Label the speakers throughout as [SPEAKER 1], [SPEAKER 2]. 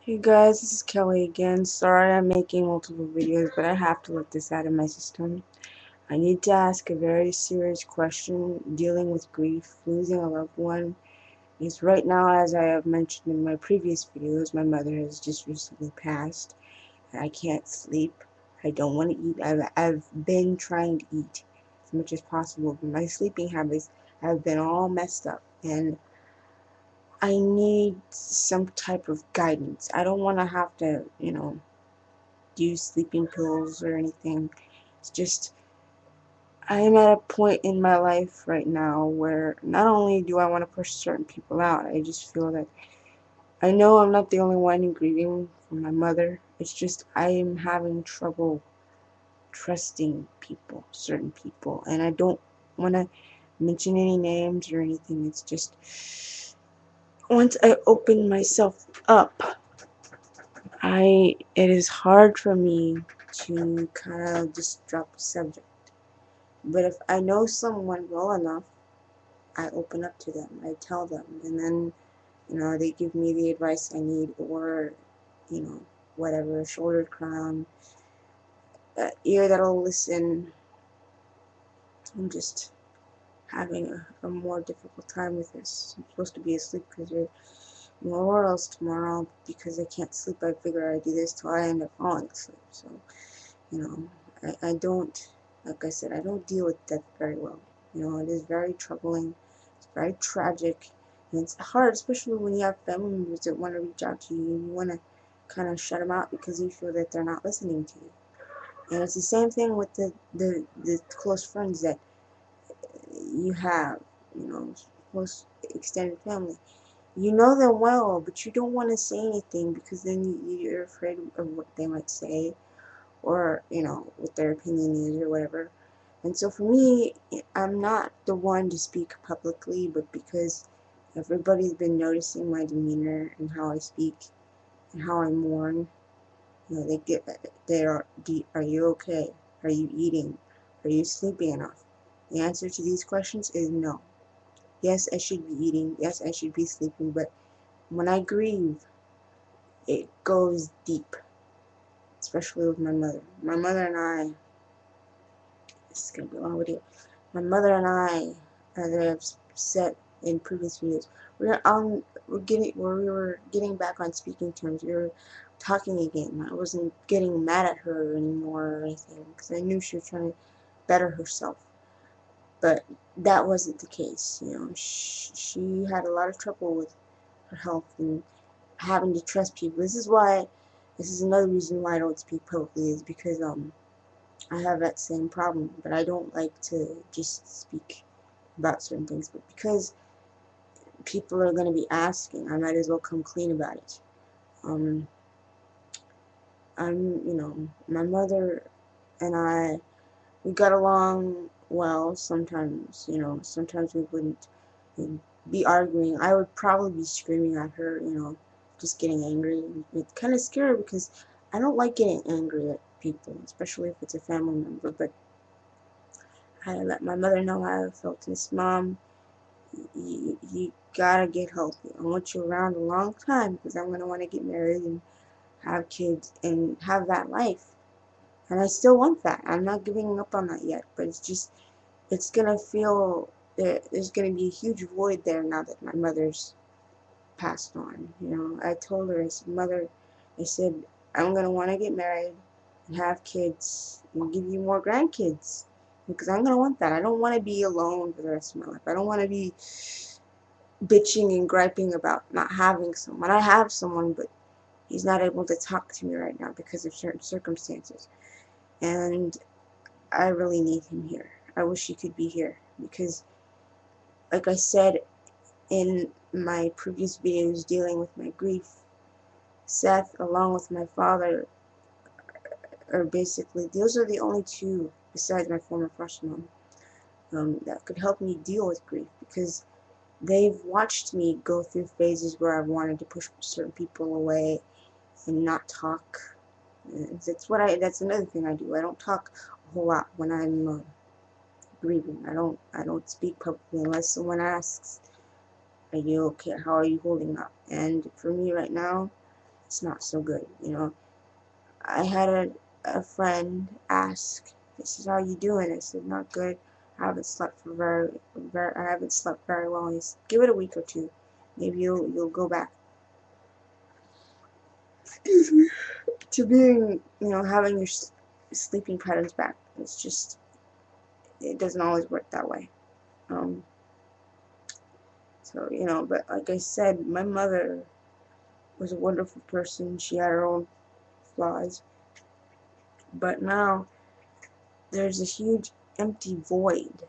[SPEAKER 1] Hey guys, this is Kelly again. Sorry I'm making multiple videos, but I have to let this out of my system. I need to ask a very serious question dealing with grief, losing a loved one. Because right now, as I have mentioned in my previous videos, my mother has just recently passed. And I can't sleep. I don't want to eat. I've been trying to eat as much as possible, but my sleeping habits have been all messed up. And I need some type of guidance. I don't want to have to, use sleeping pills or anything. It's just I am at a point in my life right now where not only do I want to push certain people out, I just feel that I know I'm not the only one in grieving for my mother. It's just I am having trouble trusting people, certain people, and I don't want to mention any names or anything. It's just once I open myself up, it is hard for me to kind of just drop the subject. But if I know someone well enough, I open up to them. I tell them, and then they give me the advice I need, or you know whatever, shoulder crown, ear that'll listen. I'm just having a more difficult time with this. I'm supposed to be asleep because there's memorials tomorrow. Because I can't sleep, I figure I do this till I end up falling asleep. So you know, I don't, like I said, I don't deal with death very well. It is very troubling. It's very tragic. And it's hard, especially when you have family members that want to reach out to you and you want to kind of shut them out because you feel that they're not listening to you. And it's the same thing with the close friends that you have, close extended family. You know them well, but you don't want to say anything because then you're afraid of what they might say, or what their opinion is or whatever. And so for me, I'm not the one to speak publicly, but because everybody's been noticing my demeanor and how I speak and how I mourn, are you okay? Are you eating? Are you sleeping enough? The answer to these questions is no. Yes, I should be eating. Yes, I should be sleeping. But when I grieve, it goes deep, especially with my mother. My mother and I, this is going to be a long video. My mother and I, as I have said in previous videos, we were getting back on speaking terms. We were talking again. I wasn't getting mad at her anymore or anything because I knew she was trying to better herself. But that wasn't the case. She had a lot of trouble with her health and having to trust people. This is another reason why I don't speak publicly, is because I have that same problem, but I don't like to just speak about certain things. But because people are going to be asking, I might as well come clean about it. Um, my mother and we got along well sometimes. Sometimes we wouldn't be arguing. I would probably be screaming at her, just getting angry. It's kind of scary because I don't like getting angry at people, especially if it's a family member. But I let my mother know how I felt. This mom, you gotta get healthy. I want you around a long time because I'm gonna want to get married and have kids and have that life. And I still want that. I'm not giving up on that yet. But it's gonna feel there's gonna be a huge void there now that my mother's passed on. I told her, I said, Mother, I said, I'm gonna want to get married and have kids and give you more grandkids because I'm gonna want that. I don't want to be alone for the rest of my life. I don't want to be bitching and griping about not having someone. I have someone, but he's not able to talk to me right now because of certain circumstances. And I really need him here. I wish he could be here because, like I said in my previous videos dealing with my grief, Seth, along with my father, are basically, those are the only two, besides my former foster mom, that could help me deal with grief because they've watched me go through phases where I've wanted to push certain people away and not talk. That's another thing I do. I don't talk a whole lot when I'm grieving. I don't speak publicly unless someone asks, "Are you okay? How are you holding up?" And for me right now, it's not so good, you know. I had a friend ask, "This is how you doing?" I said, "Not good. I haven't slept for I haven't slept very well." He said, "Give it a week or two. Maybe you'll go back." Excuse me. To being, you know, having your sleeping patterns back. It's just, it doesn't always work that way. Um, so, you know, but like I said, my mother was a wonderful person. She had her own flaws, but now there's a huge empty void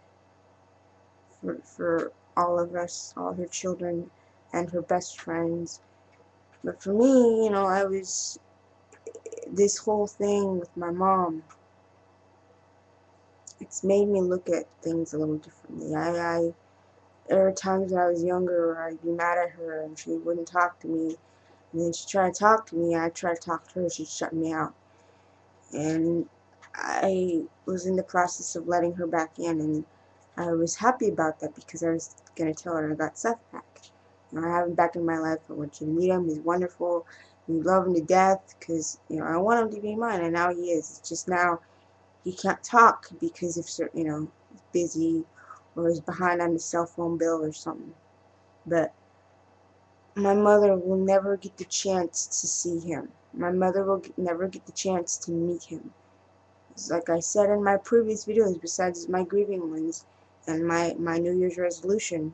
[SPEAKER 1] for all of us, all her children and her best friends. But for me, you know, this whole thing with my mom, it's made me look at things a little differently. There were times when I was younger where I'd be mad at her and she wouldn't talk to me. And then she'd try to talk to me, I'd try to talk to her, she'd shut me out. And I was in the process of letting her back in, and I was happy about that because I was going to tell her I got Seth back. You know, I have him back in my life. I want you to meet him. He's wonderful. We love him to death because, you know, I want him to be mine, and now he is. It's just now he can't talk because of certain, you know, he's busy or he's behind on his cell phone bill or something. But my mother will never get the chance to see him. My mother will never get the chance to meet him. Like I said in my previous videos, besides my grieving ones and my New Year's resolution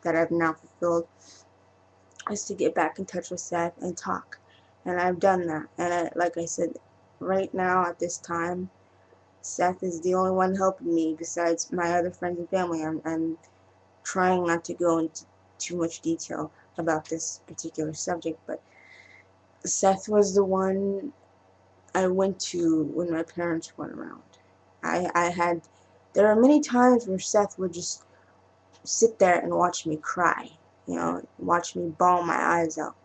[SPEAKER 1] that I've now fulfilled, is to get back in touch with Seth and talk. And I've done that. And like I said, right now at this time, Seth is the only one helping me besides my other friends and family. I'm trying not to go into too much detail about this particular subject, but Seth was the one I went to when my parents weren't around. There are many times where Seth would just sit there and watch me cry, you know, watch me bawl my eyes out.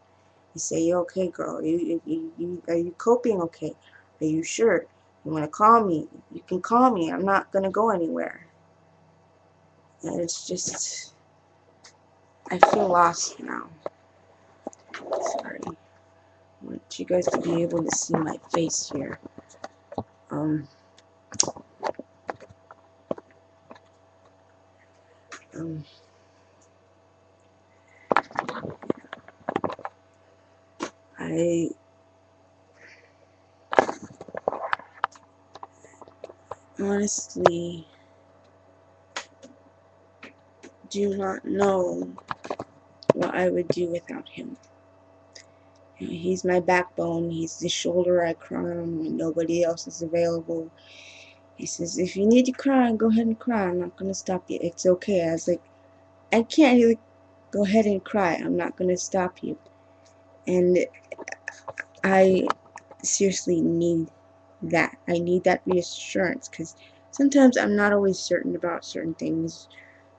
[SPEAKER 1] He'd say, "You okay, girl? Are you coping okay? Are you sure? You want to call me? You can call me. I'm not going to go anywhere." And it's just, I feel lost now. Sorry. I want you guys to be able to see my face here. Um, um, I honestly do not know what I would do without him. You know, he's my backbone. He's the shoulder I cry on when nobody else is available. He says, "If you need to cry, go ahead and cry. I'm not going to stop you. It's okay." I was like, "I can't really go ahead and cry. I'm not going to stop you." And I seriously need that. I need that reassurance because sometimes I'm not always certain about certain things,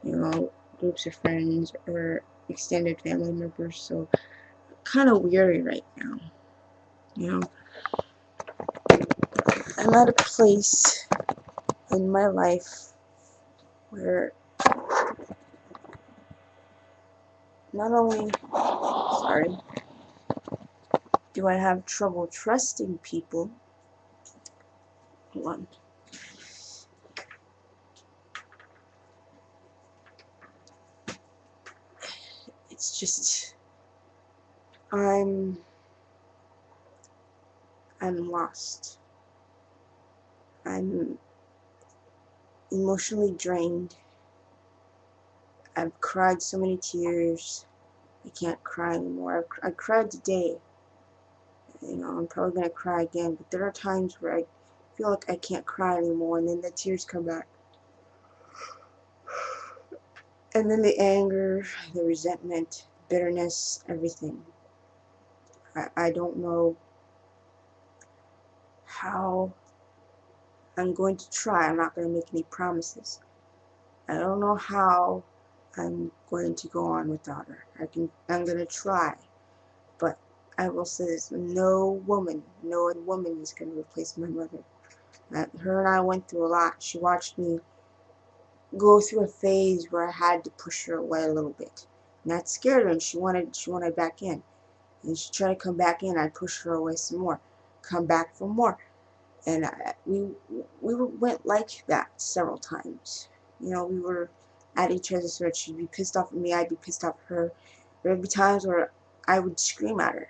[SPEAKER 1] you know, groups of friends or extended family members. So I'm kind of weary right now, you know. I'm at a place in my life where not only, sorry, do I have trouble trusting people, hold on, it's just, I'm lost. I'm emotionally drained. I've cried so many tears. I can't cry anymore. I cried today. You know, I'm probably going to cry again. But there are times where I feel like I can't cry anymore. And then the tears come back. And then the anger, the resentment, bitterness, everything. I don't know how. I'm going to try. I'm not going to make any promises. I don't know how I'm going to go on without her. I'm going to try. But I will say this, no other woman is going to replace my mother. Her and I went through a lot. She watched me go through a phase where I had to push her away a little bit. And that scared her, and she wanted back in. and she tried to come back in. I'd push her away some more, come back for more, and we went like that several times. You know, we were at each other's throats. She'd be pissed off at me, I'd be pissed off at her. There would be times where I would scream at her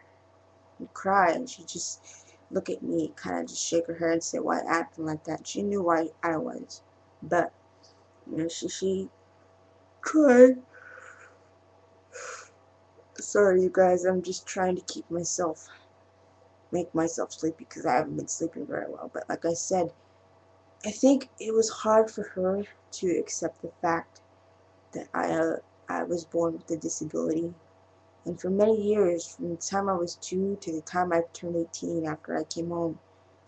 [SPEAKER 1] and cry, and she'd just look at me, kind of just shake her head and say, "Why acting like that?" She knew why I was, but you know, she tried. Sorry, you guys. I'm just trying to make myself sleepy because I haven't been sleeping very well. But like I said, I think it was hard for her to accept the fact that I was born with a disability. And for many years, from the time I was 2 to the time I turned 18 after I came home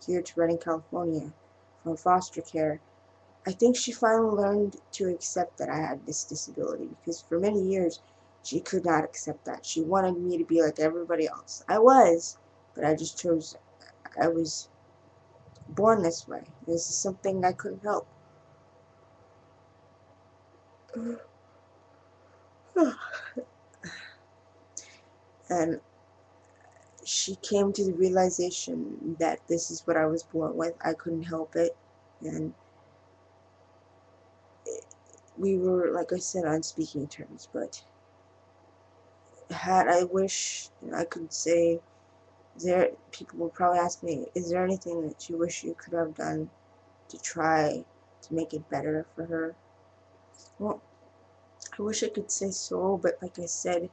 [SPEAKER 1] here to Redding, California from foster care, I think she finally learned to accept that I had this disability, because for many years she could not accept that. She wanted me to be like everybody else. I was, but I just chose, I was born this way. This is something I couldn't help. And she came to the realization that this is what I was born with. I couldn't help it. And we were, like I said, on speaking terms. But had I wish, you know, I could say, people will probably ask me, is there anything that you wish you could have done to try to make it better for her? Well, I wish I could say so, but like I said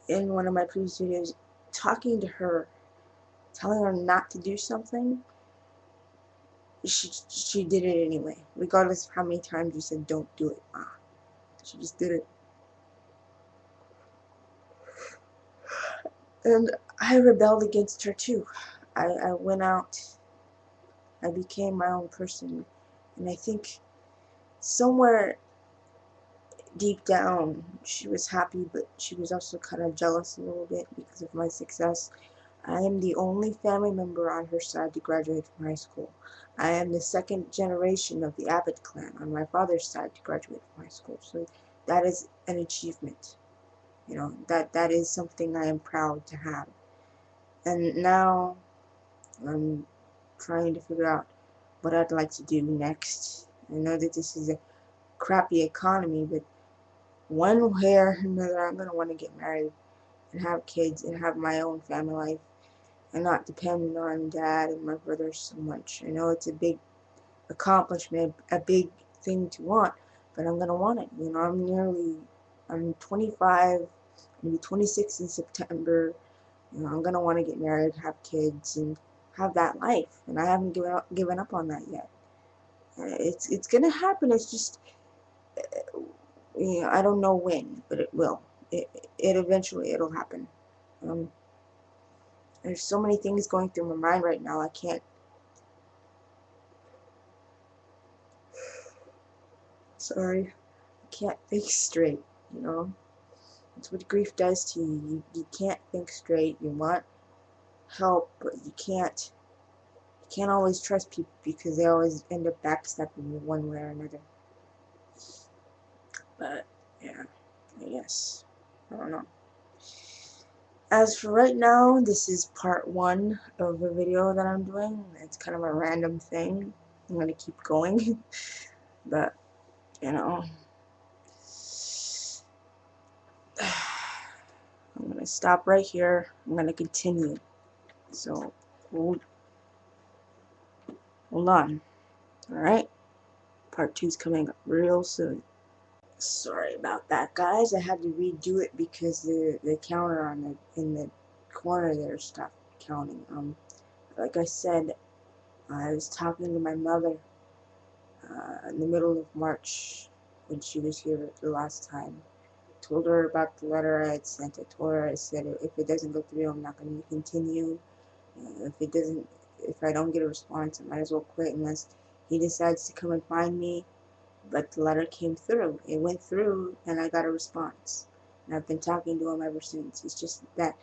[SPEAKER 1] in one of my previous videos, talking to her, telling her not to do something, she did it anyway, regardless of how many times you said don't do it. She just did it. And I rebelled against her too. I went out, I became my own person, and I think somewhere deep down she was happy, but she was also kind of jealous a little bit because of my success. I am the only family member on her side to graduate from high school. I am the second generation of the Abbott clan on my father's side to graduate from high school. So that is an achievement. You know, that is something I am proud to have. And now I'm trying to figure out what I'd like to do next. I know that this is a crappy economy, but one way or another I'm going to want to get married and have kids and have my own family life and not depend on dad and my brothers so much. I know it's a big accomplishment, a big thing to want, but I'm going to want it. You know, I'm 25, I'm going to be 26 in September. You know, I'm going to want to get married, have kids, and have that life. And I haven't given up on that yet. It's going to happen. It's just, you know, I don't know when, but it will. It eventually it'll happen. Um, there's so many things going through my mind right now. I can't. Sorry, I can't think straight. You know, that's what grief does to you. You can't think straight. You want help, but you can't. You can't always trust people because they always end up backstabbing you one way or another. But yeah, I guess I don't know. As for right now, this is part 1 of a video that I'm doing. It's kind of a random thing. I'm gonna keep going, but you know, I'm gonna stop right here. I'm gonna continue. So hold on. All right, part 2 is coming up real soon. Sorry about that, guys. I had to redo it because the counter on in the corner there stopped counting. Like I said, I was talking to my mother in the middle of March when she was here the last time. Told her about the letter I had sent. I told her, I said, if it doesn't go through, I'm not going to continue. If I don't get a response, I might as well quit unless he decides to come and find me. But the letter came through. It went through, and I got a response. And I've been talking to him ever since. It's just that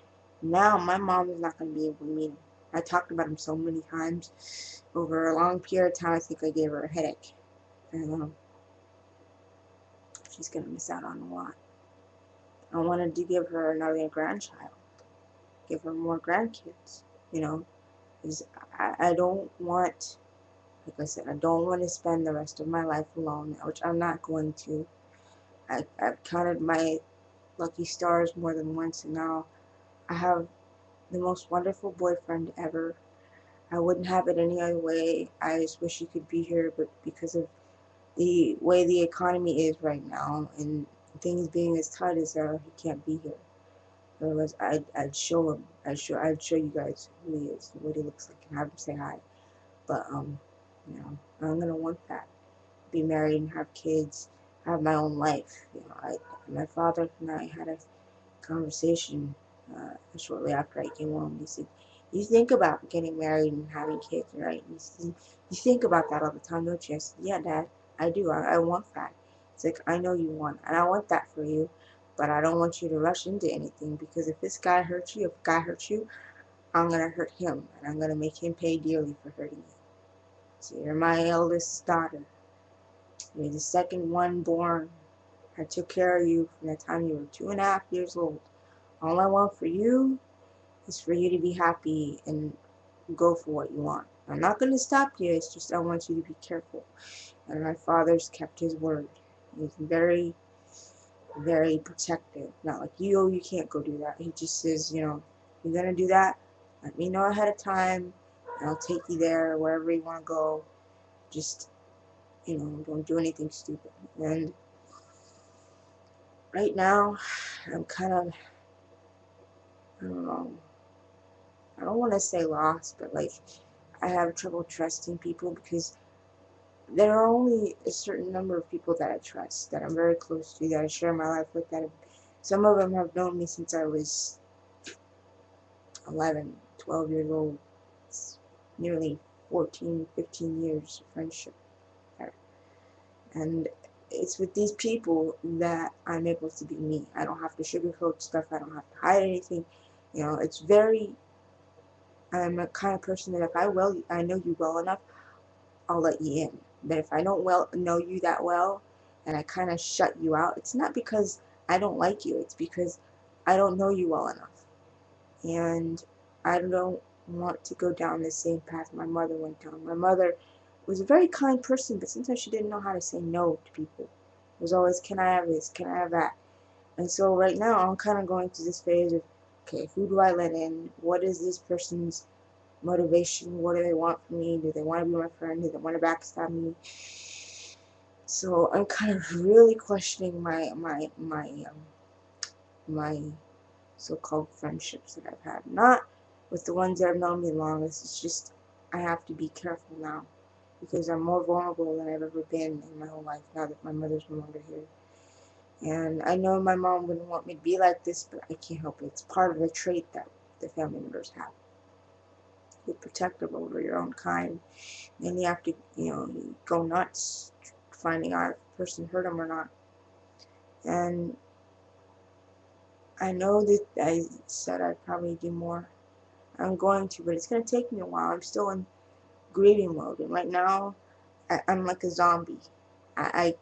[SPEAKER 1] now my mom is not going to be able to meet him. I talked about him so many times. Over a long period of time, I think I gave her a headache. And she's going to miss out on a lot. I wanted to give her another grandchild. give her more grandkids, you know, because I don't want, like I said, I don't want to spend the rest of my life alone, which I'm not going to. I've counted my lucky stars more than once, and now I have the most wonderful boyfriend ever. I wouldn't have it any other way. I just wish he could be here, but because of the way the economy is right now and things being as tight as they are, he can't be here. Otherwise, I'd show him. I'd show you guys who he is, what he looks like, and have him say hi. But you know, I'm gonna want that. Be married and have kids, have my own life. You know, my father and I had a conversation shortly after I came home. He said, "You think about getting married and having kids, right? You think about that all the time, don't you?" I said, "Yeah, Dad, I do. I want that." It's like, "I know you want, and I want that for you, but I don't want you to rush into anything because if this guy hurts you, if a guy hurts you, I'm gonna hurt him, and I'm gonna make him pay dearly for hurting you. So you're my eldest daughter. You're the second one born. I took care of you from the time you were 2.5 years old. All I want for you is for you to be happy and go for what you want. I'm not going to stop you, it's just I want you to be careful." And my father's kept his word. He's very, very protective. Not like, you can't go do that. He just says, you're going to do that, let me know ahead of time, and I'll take you there, wherever you want to go. Just, don't do anything stupid. And right now, I'm kind of, I don't know, I don't want to say lost, but like, I have trouble trusting people because there are only a certain number of people that I trust, that I'm very close to, that I share my life with, that some of them have known me since I was 11, 12 years old. It's nearly 14, 15 years of friendship there. And it's with these people that I'm able to be me. I don't have to sugarcoat stuff. I don't have to hide anything. It's very, I'm a kind of person that if I know you well enough, I'll let you in. But if I don't know you that well and I kind of shut you out, it's not because I don't like you. It's because I don't know you well enough. And I don't want to go down the same path my mother went down. My mother was a very kind person, but sometimes she didn't know how to say no to people. It was always, can I have this? Can I have that? And so right now I'm kind of going through this phase of, okay, who do I let in? What is this person's motivation? What do they want from me? Do they want to be my friend? Do they want to backstab me? So I'm kind of really questioning my so-called friendships that I've had. Not with the ones that have known me longest. It's just I have to be careful now because I'm more vulnerable than I've ever been in my whole life now that my mother's no longer here. And I know my mom wouldn't want me to be like this, but I can't help it. It's part of the trait that the family members have. You're protective over your own kind. And you have to, go nuts finding out if the person hurt them or not. And I know that I said I'd probably do more. I'm going to, but it's going to take me a while. I'm still in grieving mode. And right now, I'm like a zombie. I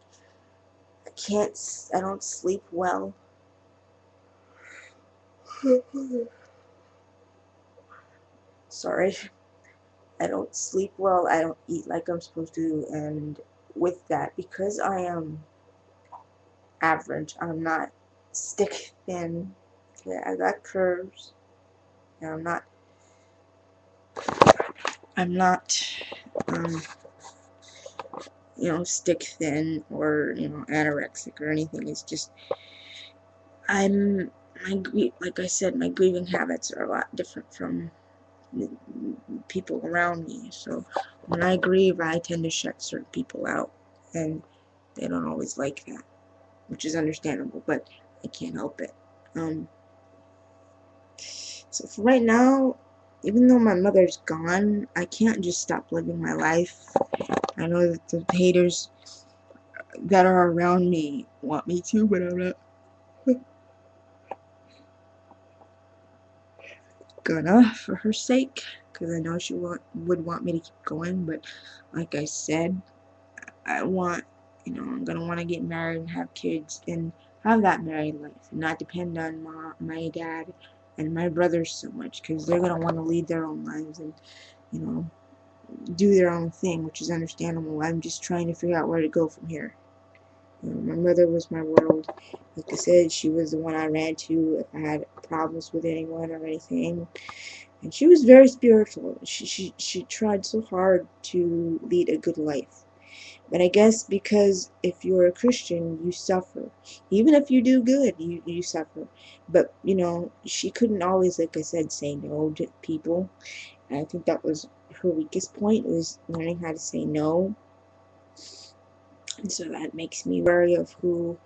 [SPEAKER 1] can't, I don't sleep well. Sorry. I don't sleep well. I don't eat like I'm supposed to. And with that, because I am average, I'm not stick thin. Okay, I got curves. And I'm not, um, stick thin or, anorexic or anything. It's just, like I said, my grieving habits are a lot different from people around me. So when I grieve, I tend to shut certain people out, and they don't always like that, which is understandable, but I can't help it. So for right now, even though my mother's gone, I can't just stop living my life. I know that the haters that are around me want me to, but I'm not gonna, for her sake, because I know she would want me to keep going. But like I said, I'm gonna want to get married and have kids and have that married life and not depend on my dad and my brothers so much, because they're going to want to lead their own lives and, you know, do their own thing, which is understandable. I'm just trying to figure out where to go from here. You know, my mother was my world. Like I said, she was the one I ran to if I had problems with anyone or anything. And she was very spiritual. She tried so hard to lead a good life. But I guess because if you're a Christian, you suffer. Even if you do good, you suffer. But, you know, she couldn't always, like I said, say no to people. And I think that was her weakest point, was learning how to say no. And so that makes me wary of who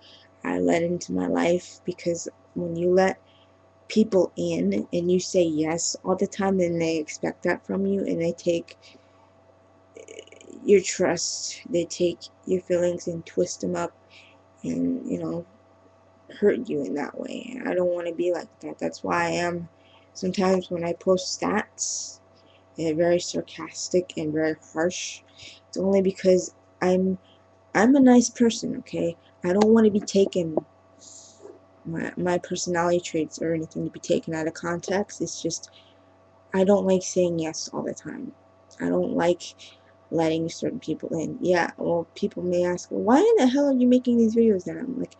[SPEAKER 1] I let into my life, because when you let people in and you say yes all the time, then they expect that from you, and they take your trust, they take your feelings and twist them up and, you know, hurt you in that way. And I don't want to be like that. That's why I am, sometimes when I post stats, they're very sarcastic and very harsh. It's only because I'm a nice person, okay? I don't want to be taken, my personality traits or anything, to be taken out of context. It's just, I don't like saying yes all the time. I don't like letting certain people in. Yeah, well, people may ask, well, why in the hell are you making these videos then? I'm like,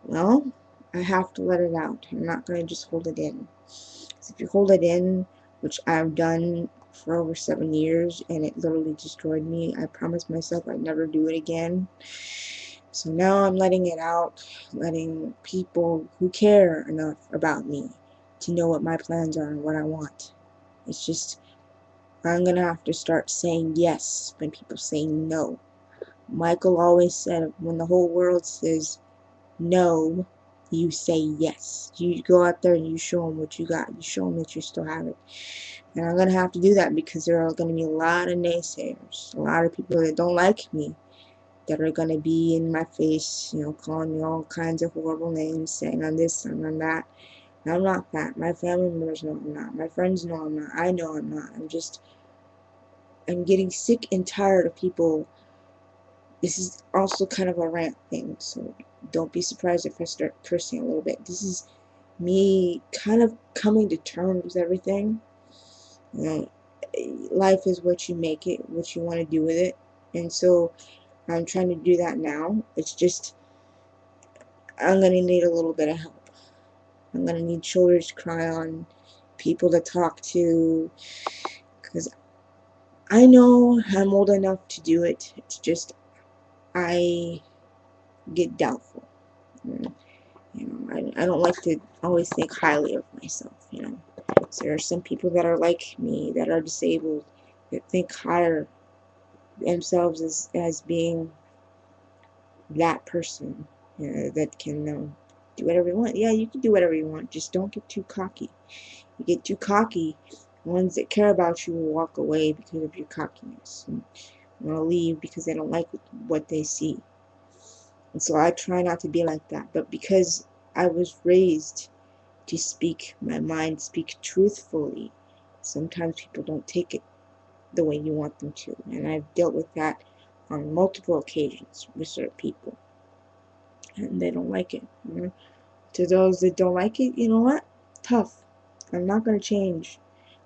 [SPEAKER 1] well, I have to let it out. I'm not going to just hold it in. Because if you hold it in, which I've done for over 7 years, and it literally destroyed me, I promised myself I'd never do it again. So now I'm letting it out, letting people who care enough about me to know what my plans are and what I want. It's just, I'm going to have to start saying yes when people say no. Michael always said, when the whole world says no, you say yes. You go out there and you show them what you got. You show them that you still have it. And I'm going to have to do that, because there are going to be a lot of naysayers, a lot of people that don't like me, that are going to be in my face, you know, calling me all kinds of horrible names, saying I'm this, I'm that. And I'm not that. My family members know I'm not. My friends know I'm not. I know I'm not. I'm getting sick and tired of people. This is also kind of a rant thing, so don't be surprised if I start cursing a little bit. This is me kind of coming to terms with everything. You know, life is what you make it, what you want to do with it. And so I'm trying to do that now. It's just, I'm going to need a little bit of help. I'm going to need shoulders to cry on, people to talk to, because I know I'm old enough to do it. It's just, I get doubtful. You know, I don't like to always think highly of myself, you know. So there are some people that are like me, that are disabled, that think higher themselves as being that person, you know, that can do whatever you want. Yeah, you can do whatever you want, just don't get too cocky. You get too cocky, ones that care about you will walk away because of your cockiness, and will leave because they don't like what they see. And so I try not to be like that. But because I was raised to speak my mind, speak truthfully, sometimes people don't take it the way you want them to. And I've dealt with that on multiple occasions with certain people. And they don't like it. You know? To those that don't like it, you know what? Tough. I'm not going to change.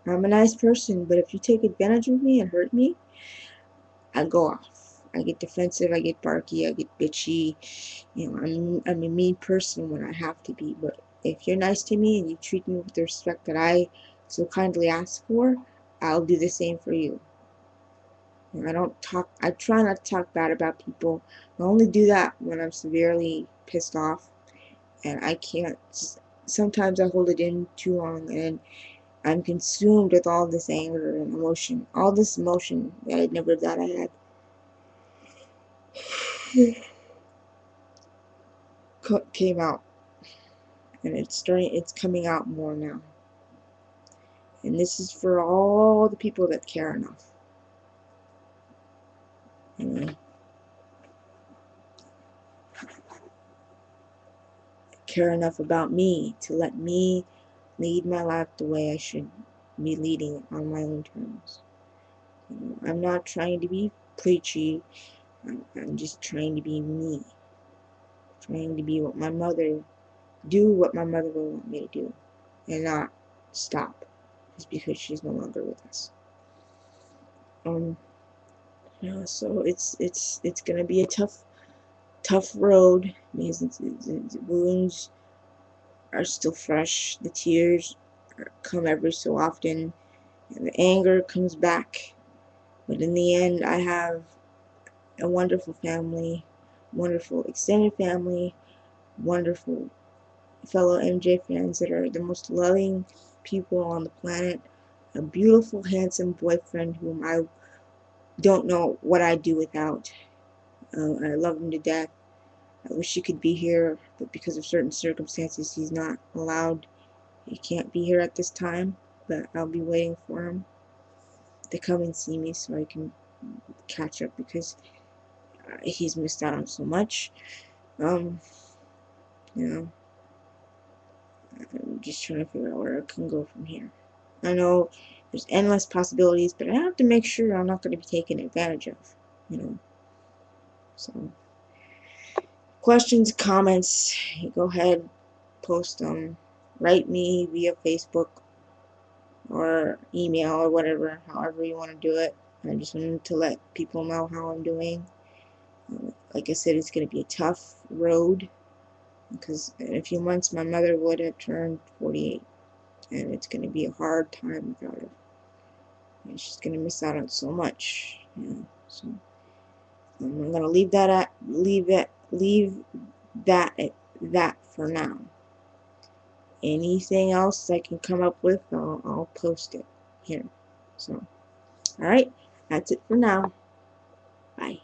[SPEAKER 1] I'm a nice person, but if you take advantage of me and hurt me, I go off. I get defensive, I get barky, I get bitchy. You know, I'm a mean person when I have to be, but if you're nice to me and you treat me with the respect that I so kindly ask for, I'll do the same for you. And I try not to talk bad about people. I only do that when I'm severely pissed off and I can't, sometimes I hold it in too long and I'm consumed with all this anger and emotion, all this emotion that I never thought I had. Came out, and it's coming out more now. And this is for all the people that care enough, you know, care enough about me to let me lead my life the way I should be leading it on my own terms. You know, I'm not trying to be preachy. I'm just trying to be me, trying to be what my mother would want me to do. and not stop just because she's no longer with us. So it's gonna be a tough road because the wounds are still fresh. The tears come every so often, and the anger comes back. But in the end, I have a wonderful family, wonderful extended family, wonderful fellow MJ fans that are the most loving people on the planet, a beautiful, handsome boyfriend whom I don't know what I'd do without. I love him to death. I wish he could be here, but because of certain circumstances, he's not allowed. He can't be here at this time, but I'll be waiting for him to come and see me so I can catch up because he's missed out on so much. You know, I'm just trying to figure out where I can go from here. I know there's endless possibilities, but I have to make sure I'm not going to be taken advantage of, you know. So, questions, comments, go ahead, post them, write me via Facebook or email or whatever, however you want to do it. I just wanted to let people know how I'm doing. Like I said, it's going to be a tough road because in a few months my mother would have turned 48, and it's going to be a hard time without her. And she's going to miss out on so much, you know. So I'm going to leave that at that for now. Anything else I can come up with, I'll post it here. So, alright, that's it for now. Bye.